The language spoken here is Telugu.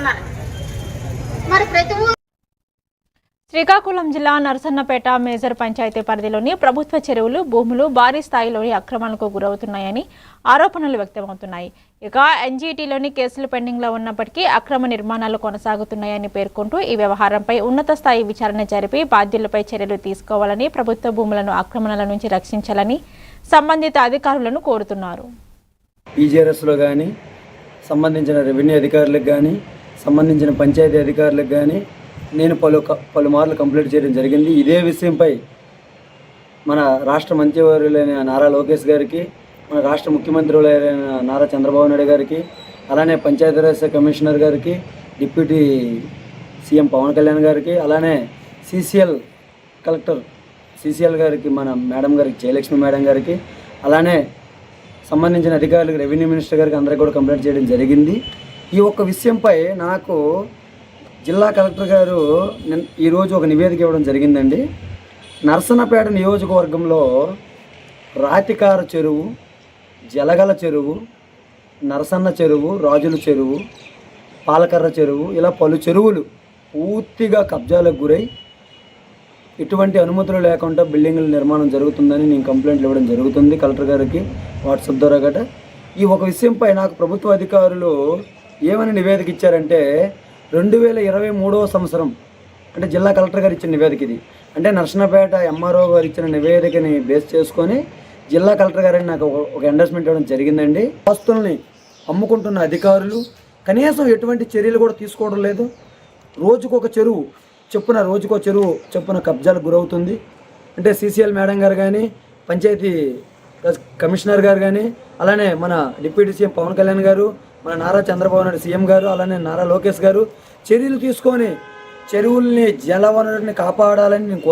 చేస్తున్నాను. మరి ప్రతి శ్రీకాకుళం జిల్లా నరసన్నపేట మేజర్ పంచాయతీ పరిధిలోని ప్రభుత్వ చెరువులు, భూములు భారీ స్థాయిలోని అక్రమాలకు గురవుతున్నాయని ఆరోపణలు వ్యక్తమవుతున్నాయి. ఇక ఎన్జీటీలోని కేసులు పెండింగ్లో ఉన్నప్పటికీ అక్రమ నిర్మాణాలు కొనసాగుతున్నాయని పేర్కొంటూ ఈ వ్యవహారంపై ఉన్నత స్థాయి విచారణ జరిపి బాధ్యులపై చర్యలు తీసుకోవాలని, ప్రభుత్వ భూములను ఆక్రమణల నుంచి రక్షించాలని సంబంధిత అధికారులను కోరుతున్నారు. ఈజీఆర్ఎస్లో కానీ, సంబంధించిన రెవెన్యూ అధికారులకు కానీ, సంబంధించిన పంచాయతీ అధికారులకు కానీ నేను పలుమార్లు కంప్లైంట్ చేయడం జరిగింది. ఇదే విషయంపై మన రాష్ట్ర మంత్రివర్యులైన నారా లోకేష్ గారికి, మన రాష్ట్ర ముఖ్యమంత్రులైన నారా చంద్రబాబు నాయుడు గారికి, అలానే పంచాయతీరాజ్ కమిషనర్ గారికి, డిప్యూటీ సీఎం పవన్ కళ్యాణ్ గారికి, అలానే సిసిఎల్ గారికి, మన మేడం గారికి, జయలక్ష్మి మేడం గారికి, అలానే సంబంధించిన అధికారులకు, రెవెన్యూ మినిస్టర్ గారికి అందరికీ కూడా కంప్లైంట్ చేయడం జరిగింది. ఈ ఒక్క విషయంపై నాకు జిల్లా కలెక్టర్ గారు ఈరోజు ఒక నివేదిక ఇవ్వడం జరిగిందండి. నరసన్నపేట నియోజకవర్గంలో రాతికార చెరువు, జలగల చెరువు, నరసన్న చెరువు, రాజుల చెరువు, పాలకర్ర చెరువు, ఇలా పలు చెరువులు పూర్తిగా కబ్జాలకు గురై ఎటువంటి అనుమతులు లేకుండా బిల్డింగుల నిర్మాణం జరుగుతుందని నేను కంప్లైంట్లు ఇవ్వడం జరుగుతుంది కలెక్టర్ గారికి వాట్సాప్ ద్వారా గట. ఈ ఒక విషయంపై నాకు ప్రభుత్వ అధికారులు ఏమని నివేదిక ఇచ్చారంటే 2023వ సంవత్సరం అంటే జిల్లా కలెక్టర్ గారు ఇచ్చిన నివేదిక ఇది. అంటే నరసన్నపేట ఎంఆర్ఓ గారు ఇచ్చిన నివేదికని బేస్ చేసుకొని జిల్లా కలెక్టర్ గారిని నాకు ఒక ఎండోర్స్మెంట్ ఇవ్వడం జరిగిందండి. ఆస్తుల్ని అమ్ముకుంటున్న అధికారులు కనీసం ఎటువంటి చర్యలు కూడా తీసుకోవడం లేదు. రోజుకొక చెరువు చొప్పున కబ్జాలకు గురవుతుంది. అంటే సిసిఎల్ మేడం గారు కానీ, పంచాయతీ కమిషనర్ గారు కానీ, అలానే మన డిప్యూటీ సీఎం పవన్ కళ్యాణ్ గారు, మన నారా చంద్రబాబు నాయుడు సీఎం గారు, అలానే నారా లోకేష్ గారు చర్యలు తీసుకొని చెరువుల్ని, జల వనరుల్ని కాపాడాలని నేను